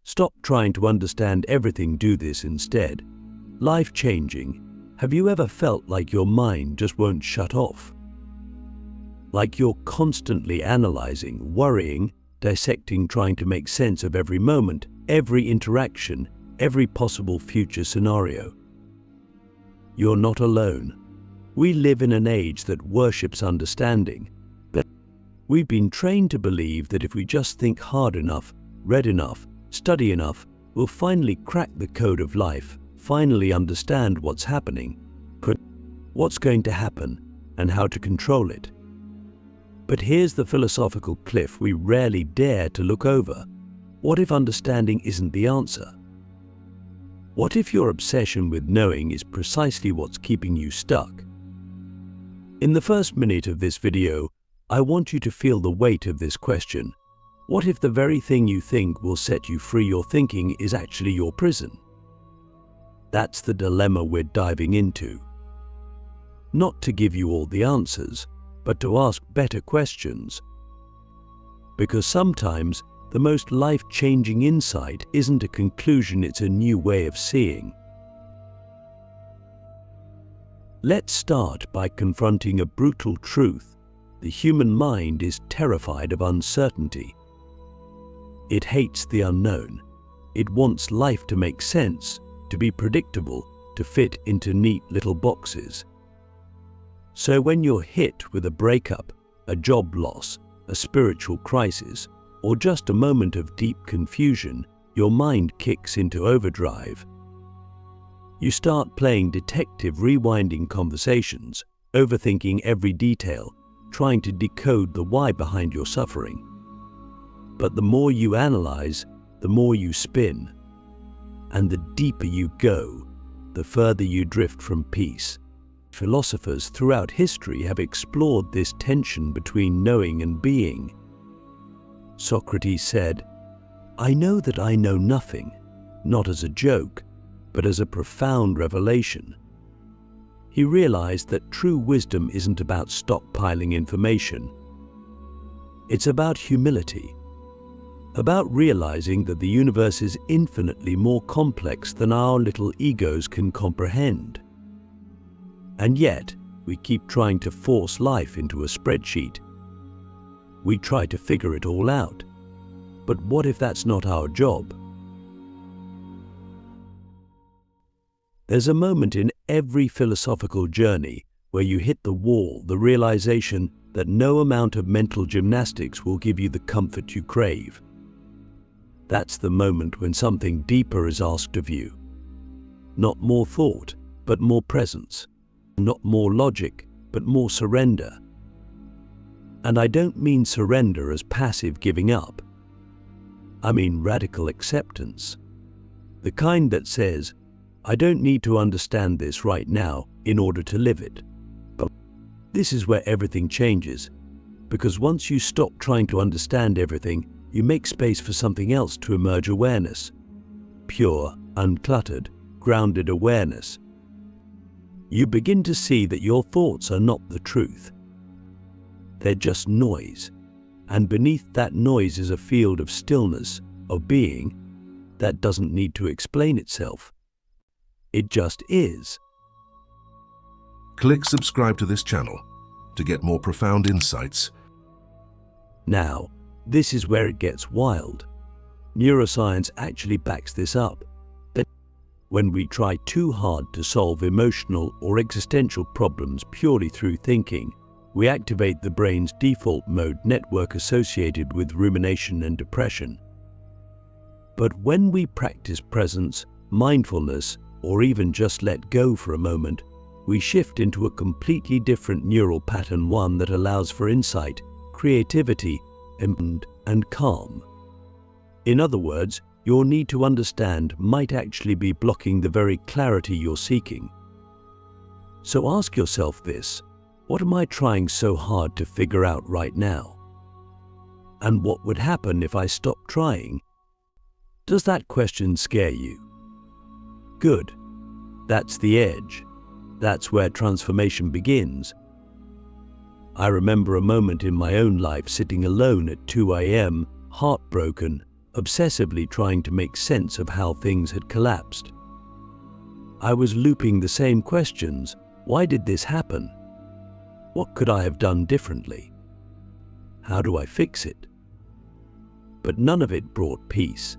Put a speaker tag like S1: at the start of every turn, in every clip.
S1: Stop trying to understand everything, do this instead. Life-changing. Have you ever felt like your mind just won't shut off? Like you're constantly analyzing, worrying, dissecting, trying to make sense of every moment, every interaction, every possible future scenario? You're not alone. We live in an age that worships understanding, but we've been trained to believe that if we just think hard enough, read enough, study enough, we'll finally crack the code of life, finally understand what's happening, what's going to happen, and how to control it. But here's the philosophical cliff we rarely dare to look over. What if understanding isn't the answer? What if your obsession with knowing is precisely what's keeping you stuck? In the first minute of this video, I want you to feel the weight of this question. What if the very thing you think will set you free, your thinking, is actually your prison? That's the dilemma we're diving into. Not to give you all the answers, but to ask better questions. Because sometimes the most life-changing insight isn't a conclusion, it's a new way of seeing. Let's start by confronting a brutal truth. The human mind is terrified of uncertainty. It hates the unknown. It wants life to make sense, to be predictable, to fit into neat little boxes. So when you're hit with a breakup, a job loss, a spiritual crisis, or just a moment of deep confusion, your mind kicks into overdrive. You start playing detective, rewinding conversations, overthinking every detail, trying to decode the why behind your suffering. But the more you analyze, the more you spin. And the deeper you go, the further you drift from peace. Philosophers throughout history have explored this tension between knowing and being. Socrates said, "I know that I know nothing," not as a joke, but as a profound revelation. He realized that true wisdom isn't about stockpiling information. It's about humility, about realizing that the universe is infinitely more complex than our little egos can comprehend. And yet, we keep trying to force life into a spreadsheet. We try to figure it all out. But what if that's not our job? There's a moment in every philosophical journey where you hit the wall, the realization that no amount of mental gymnastics will give you the comfort you crave. That's the moment when something deeper is asked of you. Not more thought, but more presence. Not more logic, but more surrender. And I don't mean surrender as passive giving up. I mean radical acceptance. The kind that says, I don't need to understand this right now in order to live it. But this is where everything changes, because once you stop trying to understand everything, you make space for something else to emerge: awareness. Pure, uncluttered, grounded awareness. You begin to see that your thoughts are not the truth. They're just noise, and beneath that noise is a field of stillness, of being, that doesn't need to explain itself. It just is.
S2: Click subscribe to this channel to get more profound insights.
S1: Now, this is where it gets wild. Neuroscience actually backs this up. When we try too hard to solve emotional or existential problems purely through thinking, we activate the brain's default mode network associated with rumination and depression. But when we practice presence, mindfulness, or even just let go for a moment, we shift into a completely different neural pattern, one that allows for insight, creativity, and calm. In other words, your need to understand might actually be blocking the very clarity you're seeking. So ask yourself this: what am I trying so hard to figure out right now? And what would happen if I stopped trying? Does that question scare you? Good. That's the edge. That's where transformation begins. I remember a moment in my own life sitting alone at 2 a.m., heartbroken, obsessively trying to make sense of how things had collapsed. I was looping the same questions. Why did this happen? What could I have done differently? How do I fix it? But none of it brought peace.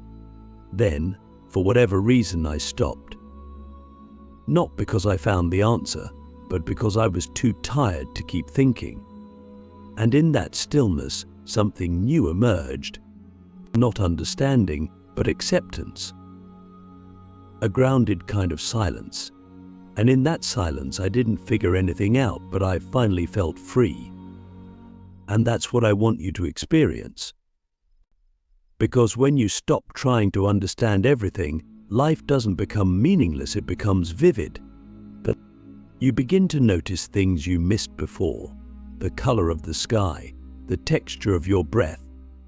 S1: Then, for whatever reason, I stopped. Not because I found the answer, but because I was too tired to keep thinking. And in that stillness, something new emerged. Not understanding, but acceptance. A grounded kind of silence. And in that silence, I didn't figure anything out, but I finally felt free. And that's what I want you to experience. Because when you stop trying to understand everything, life doesn't become meaningless, it becomes vivid. But you begin to notice things you missed before. The color of the sky, the texture of your breath,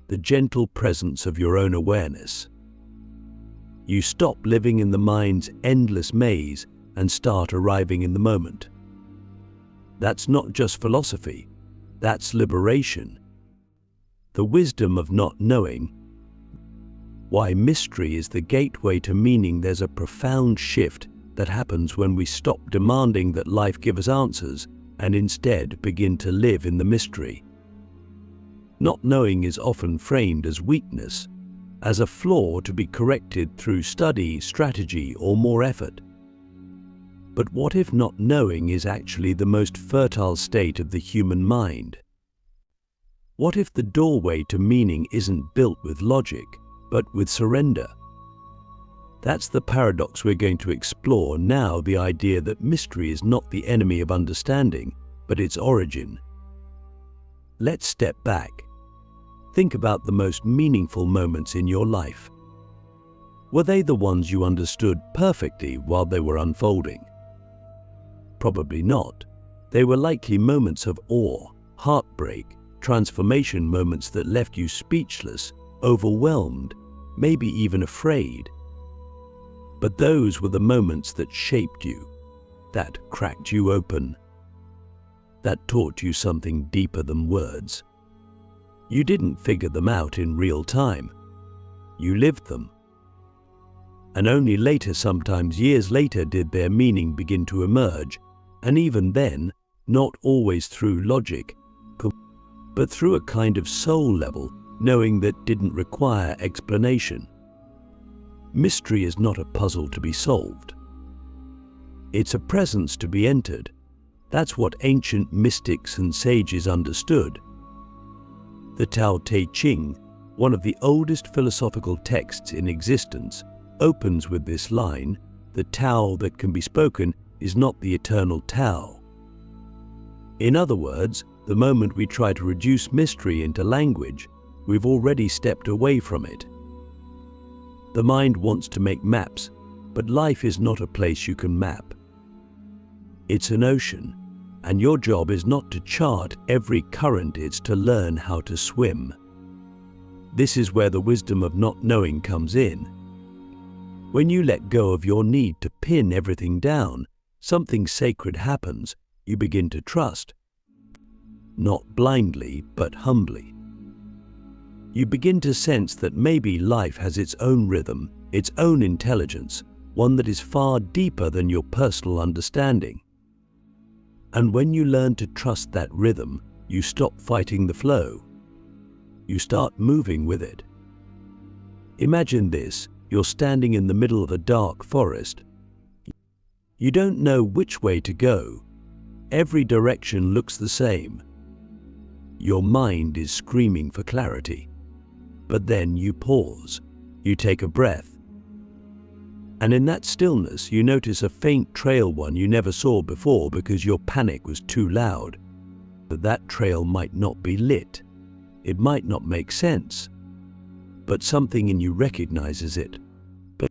S1: the gentle presence of your own awareness. You stop living in the mind's endless maze and start arriving in the moment. That's not just philosophy, that's liberation. The wisdom of not knowing. Why mystery is the gateway to meaning. There's a profound shift that happens when we stop demanding that life give us answers and instead begin to live in the mystery. Not knowing is often framed as weakness, as a flaw to be corrected through study, strategy, or more effort. But what if not knowing is actually the most fertile state of the human mind? What if the doorway to meaning isn't built with logic, but with surrender? That's the paradox we're going to explore now, the idea that mystery is not the enemy of understanding, but its origin. Let's step back. Think about the most meaningful moments in your life. Were they the ones you understood perfectly while they were unfolding? Probably not. They were likely moments of awe, heartbreak, transformation, moments that left you speechless, overwhelmed, maybe even afraid. But those were the moments that shaped you, that cracked you open, that taught you something deeper than words. You didn't figure them out in real time. You lived them. And only later, sometimes years later, did their meaning begin to emerge, and even then, not always through logic, but through a kind of soul level, knowing that didn't require explanation. Mystery is not a puzzle to be solved. It's a presence to be entered. That's what ancient mystics and sages understood. The Tao Te Ching, one of the oldest philosophical texts in existence, opens with this line: "The Tao that can be spoken is not the eternal Tao." In other words, the moment we try to reduce mystery into language, we've already stepped away from it. The mind wants to make maps, but life is not a place you can map. It's an ocean, and your job is not to chart every current, it's to learn how to swim. This is where the wisdom of not knowing comes in. When you let go of your need to pin everything down, something sacred happens. You begin to trust. Not blindly, but humbly. You begin to sense that maybe life has its own rhythm, its own intelligence, one that is far deeper than your personal understanding. And when you learn to trust that rhythm, you stop fighting the flow. You start moving with it. Imagine this: you're standing in the middle of a dark forest. You don't know which way to go. Every direction looks the same. Your mind is screaming for clarity. But then you pause. You take a breath. And in that stillness, you notice a faint trail, one you never saw before because your panic was too loud. But that trail might not be lit. It might not make sense. But something in you recognizes it. But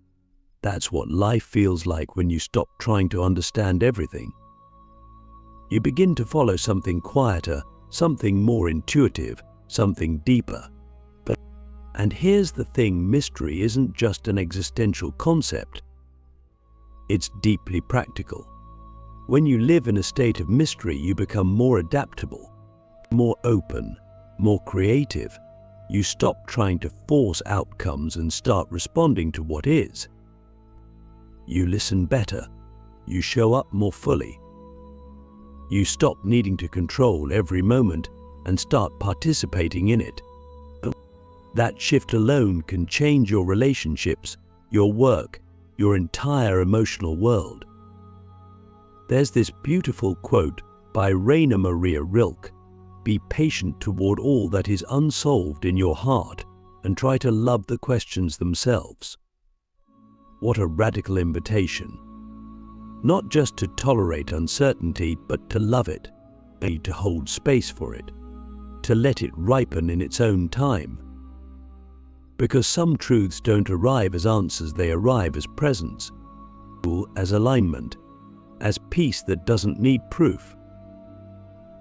S1: that's what life feels like when you stop trying to understand everything. You begin to follow something quieter, something more intuitive, something deeper. And here's the thing: mystery isn't just an existential concept. It's deeply practical. When you live in a state of mystery, you become more adaptable, more open, more creative, You stop trying to force outcomes and start responding to what is. You listen better. You show up more fully. You stop needing to control every moment and start participating in it. That shift alone can change your relationships, your work, your entire emotional world. There's this beautiful quote by Rainer Maria Rilke: "Be patient toward all that is unsolved in your heart and try to love the questions themselves." What a radical invitation. Not just to tolerate uncertainty, but to love it, to hold space for it, to let it ripen in its own time. Because some truths don't arrive as answers, they arrive as presence, as alignment, as peace that doesn't need proof.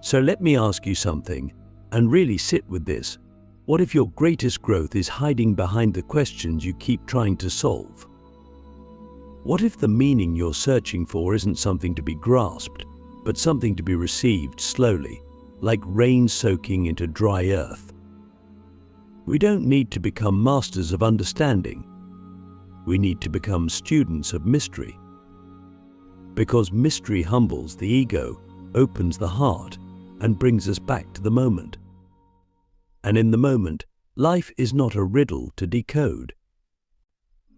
S1: So let me ask you something, and really sit with this. What if your greatest growth is hiding behind the questions you keep trying to solve? What if the meaning you're searching for isn't something to be grasped, but something to be received slowly, like rain soaking into dry earth? We don't need to become masters of understanding. We need to become students of mystery. Because mystery humbles the ego, opens the heart, and brings us back to the moment. And in the moment, life is not a riddle to decode.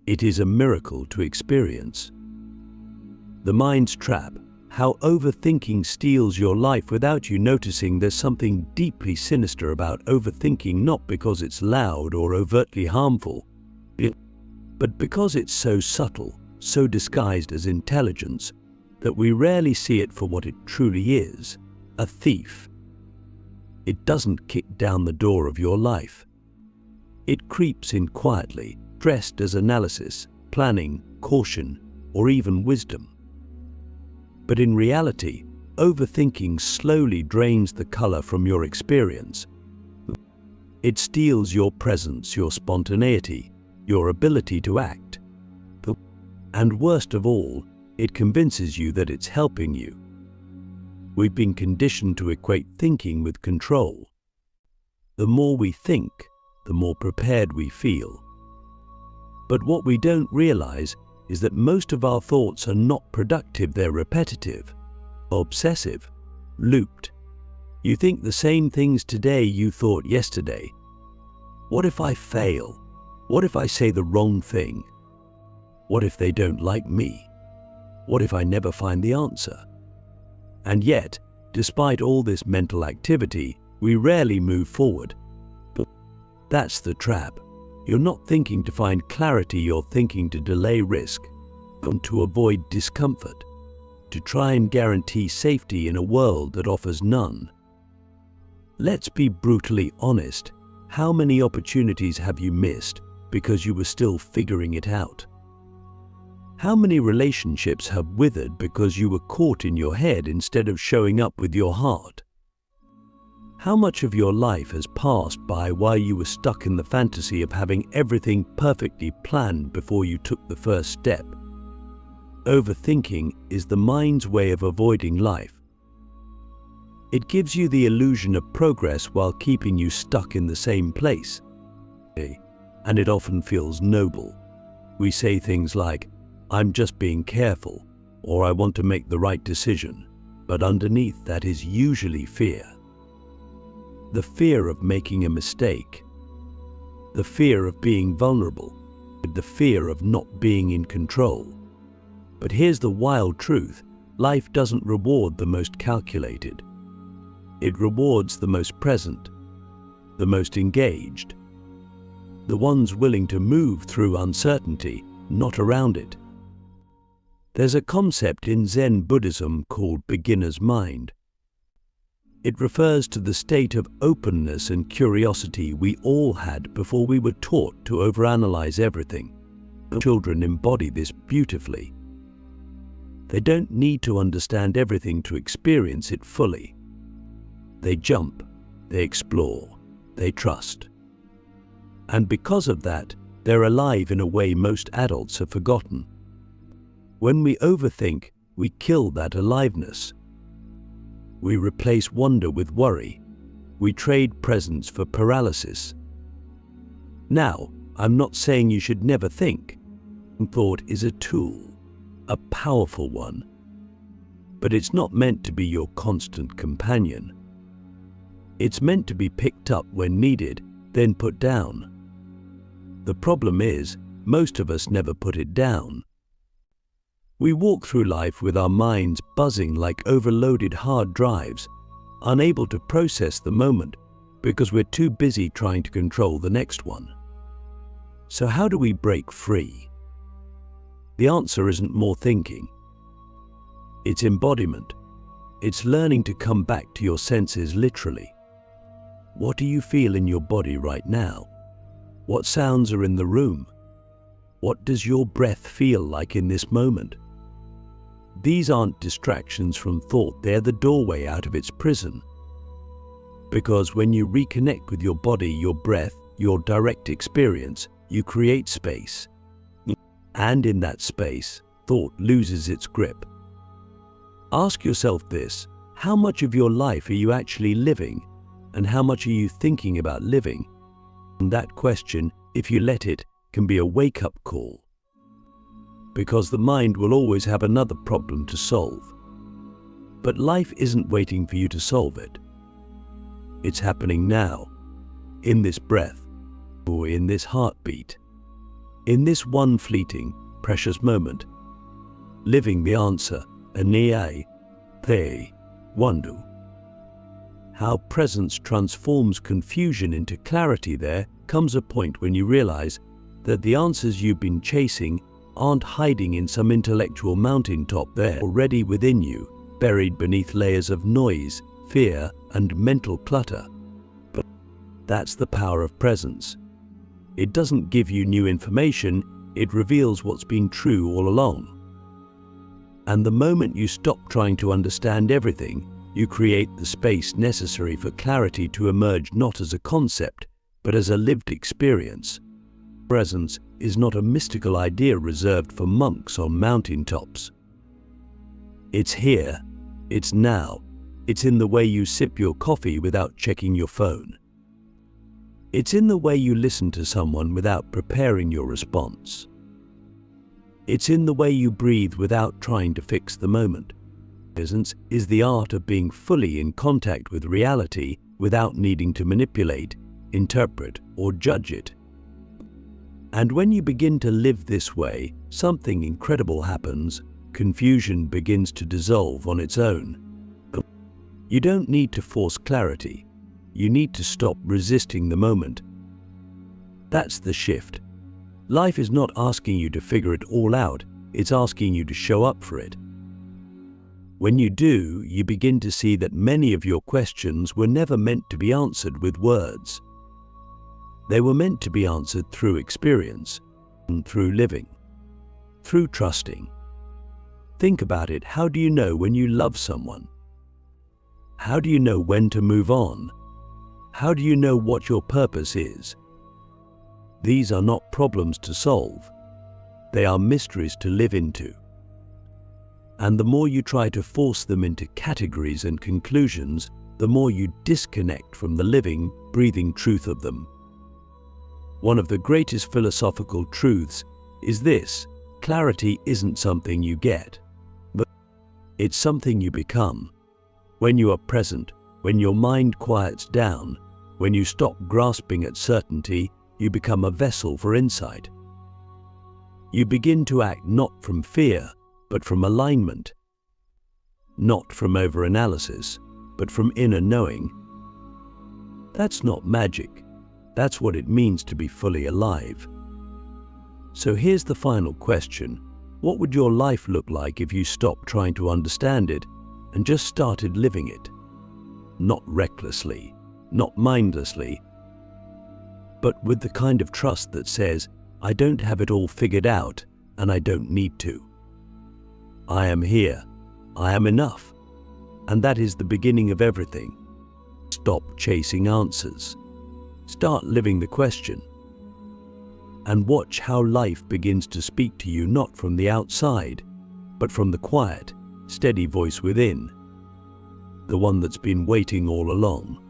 S1: It is a miracle to experience. The mind's trap: how overthinking steals your life without you noticing. There's something deeply sinister about overthinking, not because it's loud or overtly harmful, but because it's so subtle, so disguised as intelligence, that we rarely see it for what it truly is: a thief. It doesn't kick down the door of your life. It creeps in quietly, dressed as analysis, planning, caution, or even wisdom. But in reality, overthinking slowly drains the color from your experience. It steals your presence, your spontaneity, your ability to act. And worst of all, it convinces you that it's helping you. We've been conditioned to equate thinking with control. The more we think, the more prepared we feel. But what we don't realize is that most of our thoughts are not productive, they're repetitive, obsessive, looped. You think the same things today you thought yesterday. What if I fail? What if I say the wrong thing? What if they don't like me? What if I never find the answer? And yet, despite all this mental activity, we rarely move forward. That's the trap. You're not thinking to find clarity, you're thinking to delay risk, to avoid discomfort, to try and guarantee safety in a world that offers none. Let's be brutally honest. How many opportunities have you missed because you were still figuring it out? How many relationships have withered because you were caught in your head instead of showing up with your heart? How much of your life has passed by while you were stuck in the fantasy of having everything perfectly planned before you took the first step? Overthinking is the mind's way of avoiding life. It gives you the illusion of progress while keeping you stuck in the same place. And it often feels noble. We say things like, "I'm just being careful," or "I want to make the right decision," but underneath that is usually fear. The fear of making a mistake, the fear of being vulnerable, the fear of not being in control. But here's the wild truth: life doesn't reward the most calculated. It rewards the most present, the most engaged, the ones willing to move through uncertainty, not around it. There's a concept in Zen Buddhism called beginner's mind. It refers to the state of openness and curiosity we all had before we were taught to overanalyze everything. Children embody this beautifully. They don't need to understand everything to experience it fully. They jump, they explore, they trust. And because of that, they're alive in a way most adults have forgotten. When we overthink, we kill that aliveness. We replace wonder with worry. We trade presence for paralysis. Now, I'm not saying you should never think. Thought is a tool, a powerful one, but it's not meant to be your constant companion. It's meant to be picked up when needed, then put down. The problem is, most of us never put it down. We walk through life with our minds buzzing like overloaded hard drives, unable to process the moment because we're too busy trying to control the next one. So how do we break free? The answer isn't more thinking. It's embodiment. It's learning to come back to your senses literally. What do you feel in your body right now? What sounds are in the room? What does your breath feel like in this moment? These aren't distractions from thought, they're the doorway out of its prison. Because when you reconnect with your body, your breath, your direct experience, you create space. And in that space, thought loses its grip. Ask yourself this: how much of your life are you actually living, and how much are you thinking about living? And that question, if you let it, can be a wake-up call. Because the mind will always have another problem to solve. But life isn't waiting for you to solve it. It's happening now, in this breath, or in this heartbeat, in this one fleeting, precious moment. Living the answer, aniai, te, wandu. How presence transforms confusion into clarity. There comes a point when you realize that the answers you've been chasing aren't hiding in some intellectual mountaintop. They're already within you, buried beneath layers of noise, fear, and mental clutter. But that's the power of presence. It doesn't give you new information, it reveals what's been true all along. And the moment you stop trying to understand everything, you create the space necessary for clarity to emerge, not as a concept, but as a lived experience. Presence is not a mystical idea reserved for monks on mountaintops. It's here, it's now, it's in the way you sip your coffee without checking your phone. It's in the way you listen to someone without preparing your response. It's in the way you breathe without trying to fix the moment. Presence is the art of being fully in contact with reality without needing to manipulate, interpret, or judge it. And when you begin to live this way, something incredible happens. Confusion begins to dissolve on its own. You don't need to force clarity. You need to stop resisting the moment. That's the shift. Life is not asking you to figure it all out, it's asking you to show up for it. When you do, you begin to see that many of your questions were never meant to be answered with words. They were meant to be answered through experience, and through living, through trusting. Think about it. How do you know when you love someone? How do you know when to move on? How do you know what your purpose is? These are not problems to solve. They are mysteries to live into. And the more you try to force them into categories and conclusions, the more you disconnect from the living, breathing truth of them. One of the greatest philosophical truths is this: clarity isn't something you get, but it's something you become. When you are present, when your mind quiets down, when you stop grasping at certainty, you become a vessel for insight. You begin to act not from fear, but from alignment. Not from overanalysis, but from inner knowing. That's not magic. That's what it means to be fully alive. So here's the final question. What would your life look like if you stopped trying to understand it and just started living it? Not recklessly, not mindlessly, but with the kind of trust that says, I don't have it all figured out and I don't need to. I am here, I am enough, and that is the beginning of everything. Stop chasing answers. Start living the question. And watch how life begins to speak to you, not from the outside, but from the quiet, steady voice within, the one that's been waiting all along.